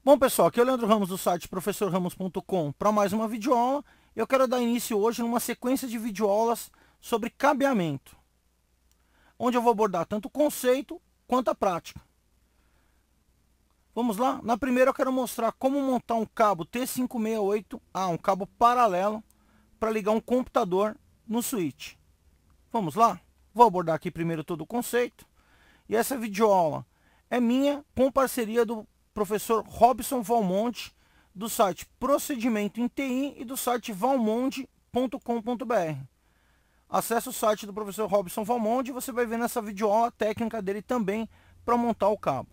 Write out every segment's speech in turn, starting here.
Bom, pessoal, aqui é o Leandro Ramos do site professorramos.com para mais uma videoaula. Eu quero dar início hoje numa sequência de videoaulas sobre cabeamento, onde eu vou abordar tanto o conceito quanto a prática. Vamos lá? Na primeira eu quero mostrar como montar um cabo T568A, um cabo paralelo, para ligar um computador no switch. Vamos lá? Vou abordar aqui primeiro todo o conceito. E essa videoaula é minha com parceria do professor Robson Valmonte, do site Procedimento em TI e do site valmonte.com.br. Acesse o site do professor Robson Valmonte e você vai ver nessa videoaula a técnica dele também para montar o cabo.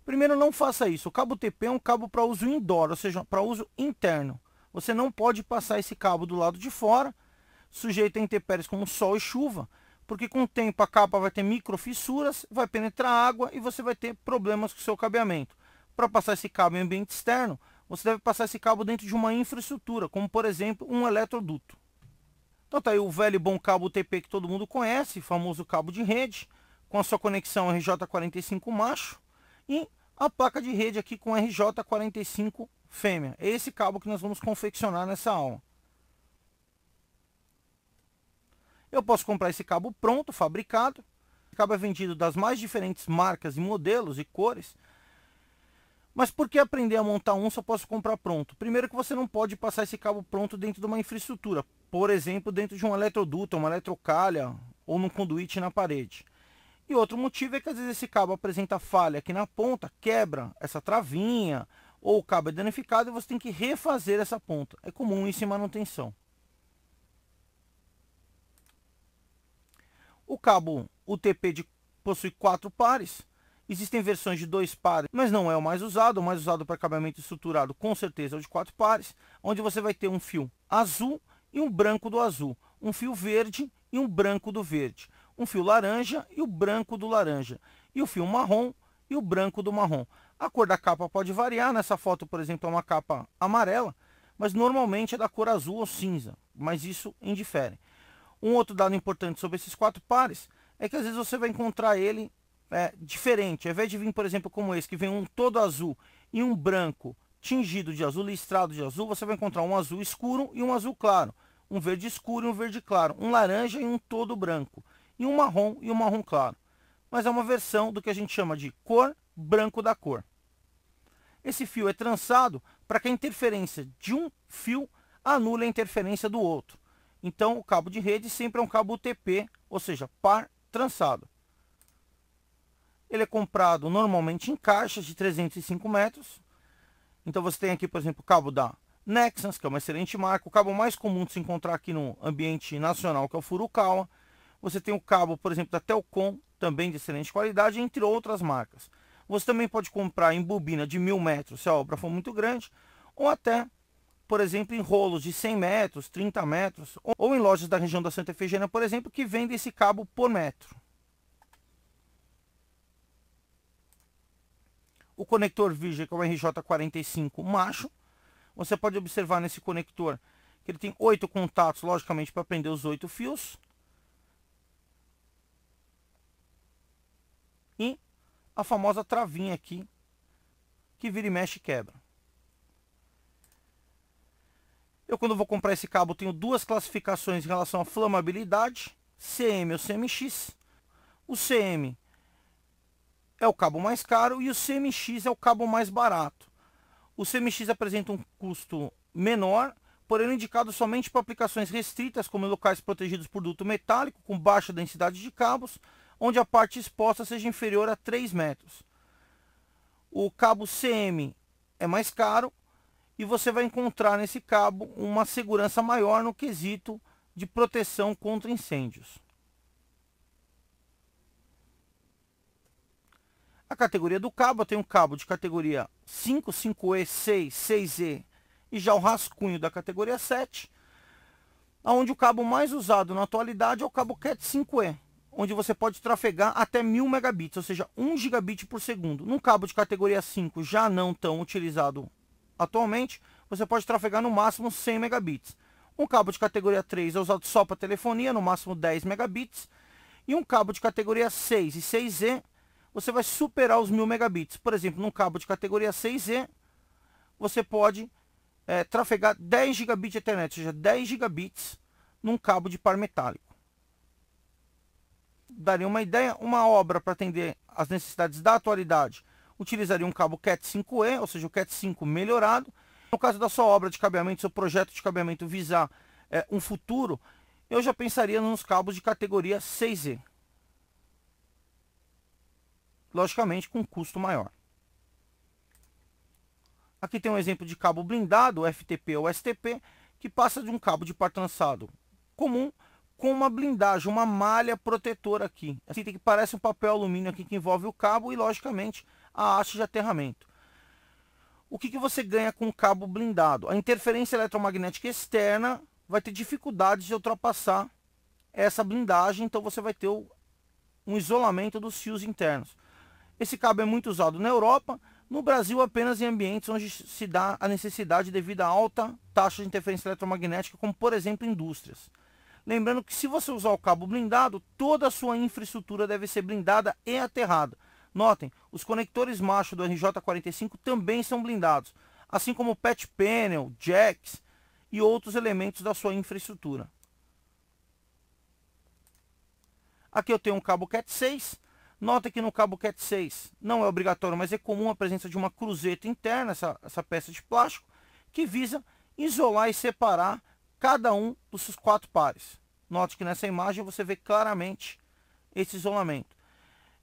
Primeiro, não faça isso. O cabo TP é um cabo para uso indoor, ou seja, para uso interno. Você não pode passar esse cabo do lado de fora, sujeito a intempéries como sol e chuva, porque com o tempo a capa vai ter microfissuras, vai penetrar água e você vai ter problemas com o seu cabeamento. Para passar esse cabo em ambiente externo, você deve passar esse cabo dentro de uma infraestrutura, como por exemplo um eletroduto. Então tá aí o velho e bom cabo UTP que todo mundo conhece, famoso cabo de rede, com a sua conexão RJ45 macho e a placa de rede aqui com RJ45 fêmea. É esse cabo que nós vamos confeccionar nessa aula. Eu posso comprar esse cabo pronto, fabricado. O cabo é vendido das mais diferentes marcas e modelos e cores. Mas por que aprender a montar um só posso comprar pronto? Primeiro que você não pode passar esse cabo pronto dentro de uma infraestrutura. Por exemplo, dentro de um eletroduto, uma eletrocalha ou num conduíte na parede. E outro motivo é que às vezes esse cabo apresenta falha aqui na ponta, quebra essa travinha, ou o cabo é danificado e você tem que refazer essa ponta. É comum isso em manutenção. O cabo UTP possui 4 pares. Existem versões de 2 pares, mas não é o mais usado. O mais usado para cabeamento estruturado com certeza é o de 4 pares, onde você vai ter um fio azul e um branco do azul, um fio verde e um branco do verde, um fio laranja e o branco do laranja, e o fio marrom e o branco do marrom. A cor da capa pode variar. Nessa foto, por exemplo, é uma capa amarela, mas normalmente é da cor azul ou cinza, mas isso indifere. Um outro dado importante sobre esses 4 pares é que às vezes você vai encontrar ele diferente. Ao invés de vir, por exemplo, como esse, que vem um todo azul e um branco tingido de azul, listrado de azul, você vai encontrar um azul escuro e um azul claro, um verde escuro e um verde claro, um laranja e um todo branco, e um marrom claro. Mas é uma versão do que a gente chama de cor branco da cor. Esse fio é trançado para que a interferência de um fio anule a interferência do outro. Então, o cabo de rede sempre é um cabo UTP, ou seja, par trançado. Ele é comprado normalmente em caixas de 305 metros. Então, você tem aqui, por exemplo, o cabo da Nexans, que é uma excelente marca. O cabo mais comum de se encontrar aqui no ambiente nacional, que é o Furukawa. Você tem o cabo, por exemplo, da Telcom, também de excelente qualidade, entre outras marcas. Você também pode comprar em bobina de 1000 metros, se a obra for muito grande, ou até, por exemplo, em rolos de 100 metros, 30 metros, ou em lojas da região da Santa Efigênia, por exemplo, que vendem esse cabo por metro. O conector virgem, que é o RJ45 macho, você pode observar nesse conector que ele tem 8 contatos, logicamente, para prender os 8 fios. E a famosa travinha aqui, que vira e mexe e quebra. Eu, quando vou comprar esse cabo, tenho duas classificações em relação à flamabilidade, CM ou CMX. O CM é o cabo mais caro e o CMX é o cabo mais barato. O CMX apresenta um custo menor, porém indicado somente para aplicações restritas, como em locais protegidos por duto metálico, com baixa densidade de cabos, onde a parte exposta seja inferior a 3 metros. O cabo CM é mais caro, e você vai encontrar nesse cabo uma segurança maior no quesito de proteção contra incêndios. A categoria do cabo tem um cabo de categoria 5, 5E, 6, 6E e já o rascunho da categoria 7, onde o cabo mais usado na atualidade é o cabo Cat 5E, onde você pode trafegar até 1000 megabits, ou seja, 1 gigabit por segundo. Num cabo de categoria 5 já não tão utilizado atualmente, você pode trafegar no máximo 100 megabits. Um cabo de categoria 3 é usado só para telefonia, no máximo 10 megabits. E um cabo de categoria 6 e 6E, você vai superar os 1000 megabits. Por exemplo, num cabo de categoria 6E, você pode trafegar 10 gigabits de Ethernet, ou seja, 10 gigabits num cabo de par metálico. Daria uma ideia, uma obra para atender às necessidades da atualidade utilizaria um cabo Cat 5e, ou seja, o Cat 5 melhorado. No caso da sua obra de cabeamento, seu projeto de cabeamento visar um futuro, eu já pensaria nos cabos de categoria 6e. Logicamente com custo maior. Aqui tem um exemplo de cabo blindado, FTP ou STP, que passa de um cabo de par trançado comum com uma blindagem, uma malha protetora aqui. Assim, que parece um papel alumínio aqui que envolve o cabo e, logicamente, a haste de aterramento. O que você ganha com o cabo blindado? A interferência eletromagnética externa vai ter dificuldades de ultrapassar essa blindagem, então você vai ter um isolamento dos fios internos. Esse cabo é muito usado na Europa, no Brasil apenas em ambientes onde se dá a necessidade devido à alta taxa de interferência eletromagnética, como por exemplo indústrias. Lembrando que se você usar o cabo blindado, toda a sua infraestrutura deve ser blindada e aterrada. Notem, os conectores macho do RJ45 também são blindados, assim como o patch panel, jacks e outros elementos da sua infraestrutura. Aqui eu tenho um cabo Cat 6. Nota que no cabo Cat 6 não é obrigatório, mas é comum a presença de uma cruzeta interna, essa peça de plástico, que visa isolar e separar cada um dos seus 4 pares. Note que nessa imagem você vê claramente esse isolamento.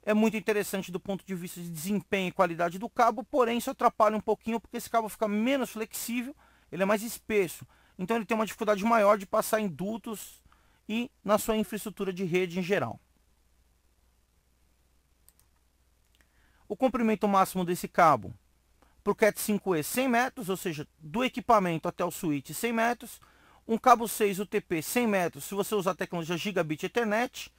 É muito interessante do ponto de vista de desempenho e qualidade do cabo, porém isso atrapalha um pouquinho porque esse cabo fica menos flexível, ele é mais espesso. Então ele tem uma dificuldade maior de passar em dutos e na sua infraestrutura de rede em geral. O comprimento máximo desse cabo para o Cat 5e 100 metros, ou seja, do equipamento até o switch 100 metros. Um cabo 6 UTP 100 metros se você usar a tecnologia Gigabit Ethernet.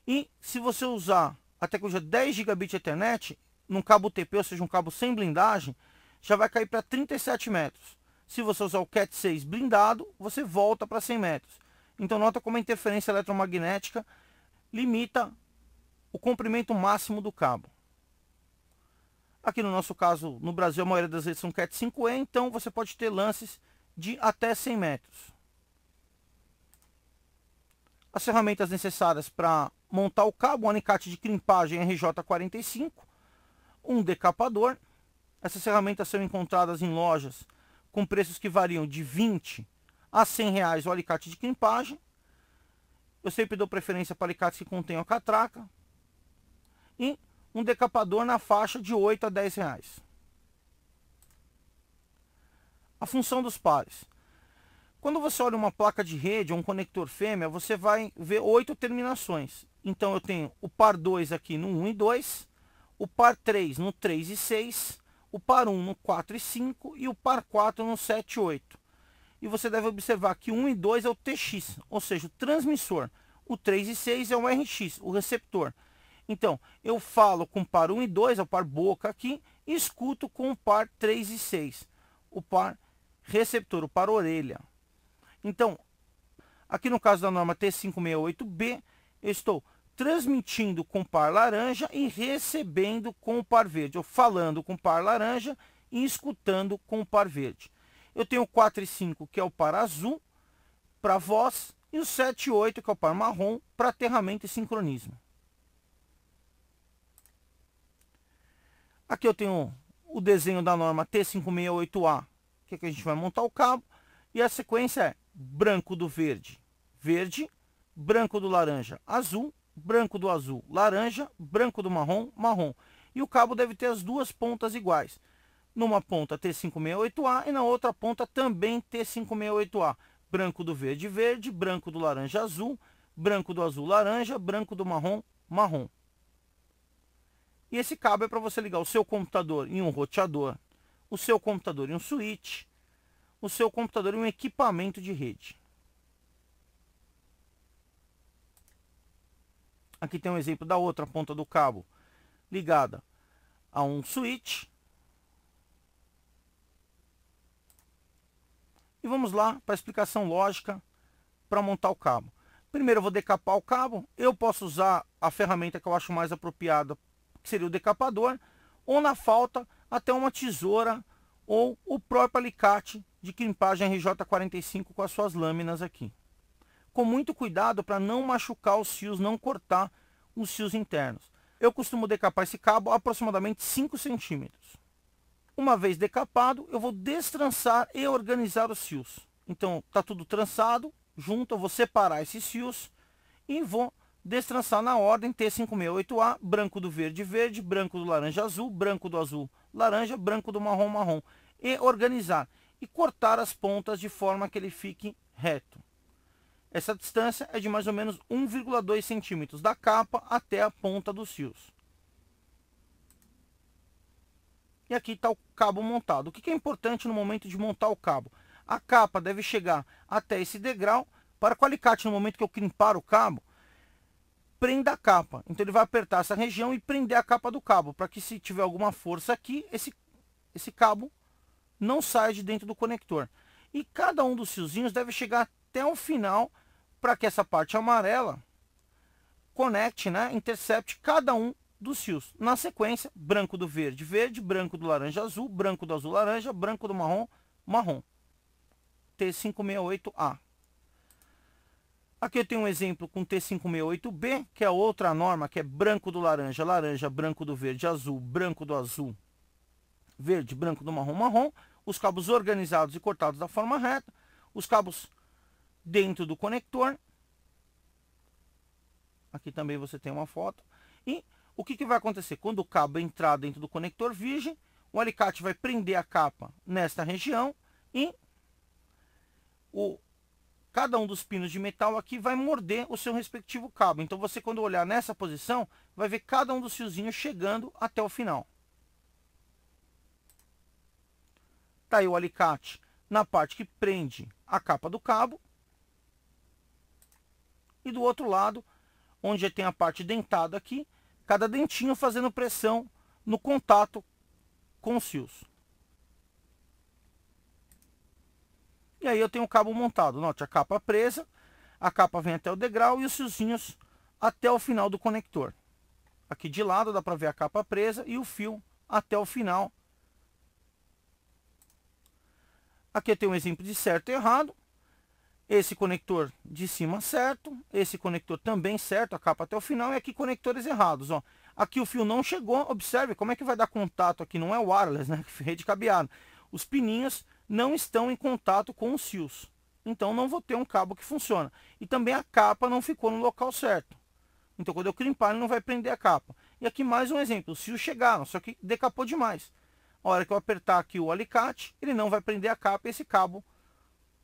E se você usar a tecnologia 10 Gigabit Ethernet, num cabo UTP, ou seja, um cabo sem blindagem, já vai cair para 37 metros. Se você usar o Cat 6 blindado, você volta para 100 metros. Então nota como a interferência eletromagnética limita o comprimento máximo do cabo. Aqui no nosso caso, no Brasil, a maioria das redes são Cat 5e, então você pode ter lances de até 100 metros. As ferramentas necessárias para montar o cabo, um alicate de crimpagem RJ45, um decapador. Essas ferramentas são encontradas em lojas com preços que variam de 20 a 100 reais o alicate de crimpagem. Eu sempre dou preferência para alicates que contenham catraca. E um decapador na faixa de 8 a 10 reais. A função dos pares. Quando você olha uma placa de rede ou um conector fêmea, você vai ver 8 terminações. Então eu tenho o par 2 aqui no 1 e 2, o par 3 no 3 e 6, o par 1 no 4 e 5 e o par 4 no 7 e 8. E você deve observar que o 1 e 2 é o TX, ou seja, o transmissor. O 3 e 6 é o RX, o receptor. Então, eu falo com o par 1 e 2, é o par boca aqui, e escuto com o par 3 e 6, o par receptor, o par orelha. Então, aqui no caso da norma T568B, eu estou transmitindo com o par laranja e recebendo com o par verde, ou falando com o par laranja e escutando com o par verde. Eu tenho o 4 e 5, que é o par azul, para voz, e o 7 e 8, que é o par marrom, para aterramento e sincronismo. Aqui eu tenho o desenho da norma T568A, que é que a gente vai montar o cabo. E a sequência é branco do verde, verde, branco do laranja, azul, branco do azul, laranja, branco do marrom, marrom. E o cabo deve ter as duas pontas iguais. Numa ponta T568A e na outra ponta também T568A. Branco do verde, verde, branco do laranja, azul, branco do azul, laranja, branco do marrom, marrom. E esse cabo é para você ligar o seu computador em um roteador, o seu computador em um switch, o seu computador em um equipamento de rede. Aqui tem um exemplo da outra ponta do cabo ligada a um switch. E vamos lá para a explicação lógica para montar o cabo. Primeiro eu vou decapar o cabo. Eu posso usar a ferramenta que eu acho mais apropriada que seria o decapador, ou na falta, até uma tesoura ou o próprio alicate de crimpagem RJ45 com as suas lâminas aqui. Com muito cuidado para não machucar os fios, não cortar os fios internos. Eu costumo decapar esse cabo a aproximadamente 5 centímetros. Uma vez decapado, eu vou destrançar e organizar os fios. Então, está tudo trançado, junto, eu vou separar esses fios e vou destrançar na ordem T568A, branco do verde, verde, branco do laranja, azul, branco do azul, laranja, branco do marrom, marrom. E organizar e cortar as pontas de forma que ele fique reto. Essa distância é de mais ou menos 1,2 centímetros da capa até a ponta dos fios. E aqui está o cabo montado. O que é importante no momento de montar o cabo? A capa deve chegar até esse degrau, para que o alicate, no momento que eu crimpar o cabo, prenda a capa. Então ele vai apertar essa região e prender a capa do cabo, para que se tiver alguma força aqui, esse cabo não saia de dentro do conector. E cada um dos fiozinhos deve chegar até o final, para que essa parte amarela conecte, intercepte cada um dos fios. Na sequência, branco do verde, verde, branco do laranja, azul, branco do azul, laranja, branco do marrom, marrom. T568A. Aqui eu tenho um exemplo com T568B, que é outra norma, que é branco do laranja, laranja, branco do verde, azul, branco do azul, verde, branco do marrom, marrom. Os cabos organizados e cortados da forma reta. Os cabos dentro do conector. Aqui também você tem uma foto. E o que vai acontecer? Quando o cabo entrar dentro do conector virgem, o alicate vai prender a capa nesta região e cada um dos pinos de metal aqui vai morder o seu respectivo cabo. Então você, quando olhar nessa posição, vai ver cada um dos fiozinhos chegando até o final. Tá aí o alicate na parte que prende a capa do cabo. E do outro lado, onde já tem a parte dentada aqui, cada dentinho fazendo pressão no contato com os fios. E aí eu tenho o cabo montado. Note, a capa presa, a capa vem até o degrau e os fiozinhos até o final do conector. Aqui de lado dá para ver a capa presa e o fio até o final. Aqui eu tenho um exemplo de certo e errado. Esse conector de cima certo, esse conector também certo, a capa até o final, e aqui conectores errados. Ó. Aqui o fio não chegou, observe como é que vai dar contato aqui, não é wireless, rede cabeada. Os pininhos não estão em contato com os fios, então não vou ter um cabo que funciona. E também a capa não ficou no local certo, então quando eu crimpar ele não vai prender a capa. E aqui mais um exemplo, os fios chegaram, só que decapou demais. A hora que eu apertar aqui o alicate, ele não vai prender a capa e esse cabo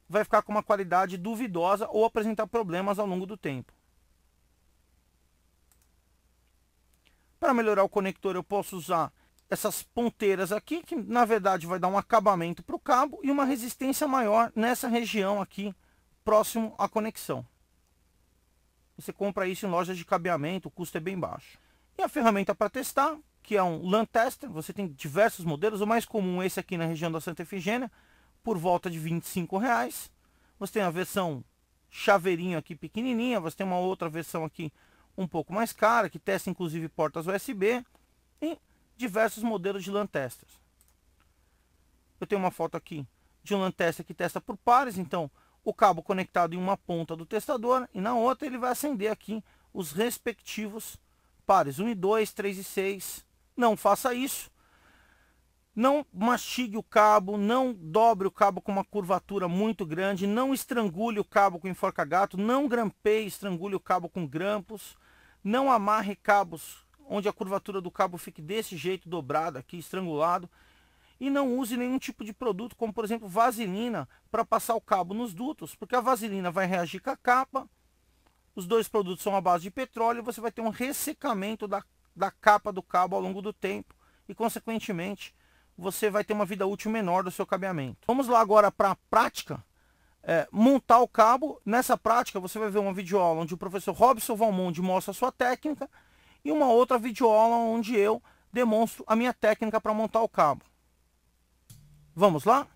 vai ficar com uma qualidade duvidosa ou apresentar problemas ao longo do tempo. Para melhorar o conector, eu posso usar essas ponteiras aqui, que na verdade vai dar um acabamento para o cabo e uma resistência maior nessa região aqui, próximo à conexão. Você compra isso em lojas de cabeamento, o custo é bem baixo. E a ferramenta para testar, que é um LAN Tester, você tem diversos modelos, o mais comum é esse aqui na região da Santa Efigênia, por volta de R$25. Você tem a versão chaveirinho aqui pequenininha, você tem uma outra versão aqui um pouco mais cara, que testa inclusive portas USB, e diversos modelos de LAN Testers. Eu tenho uma foto aqui de um LAN Tester que testa por pares, então o cabo conectado em uma ponta do testador e na outra ele vai acender aqui os respectivos pares, 1 e 2, 3 e 6. Não faça isso. Não mastigue o cabo, não dobre o cabo com uma curvatura muito grande, não estrangule o cabo com enforca-gato, não grampeie, estrangule o cabo com grampos, não amarre cabos onde a curvatura do cabo fique desse jeito, dobrado aqui, estrangulado, e não use nenhum tipo de produto, como por exemplo vaselina, para passar o cabo nos dutos, porque a vaselina vai reagir com a capa, os dois produtos são à base de petróleo, e você vai ter um ressecamento da capa do cabo ao longo do tempo, e consequentemente você vai ter uma vida útil menor do seu cabeamento. Vamos lá agora para a prática, montar o cabo. Nessa prática você vai ver uma videoaula onde o professor Robson Valmonde mostra a sua técnica e uma outra videoaula onde eu demonstro a minha técnica para montar o cabo. Vamos lá?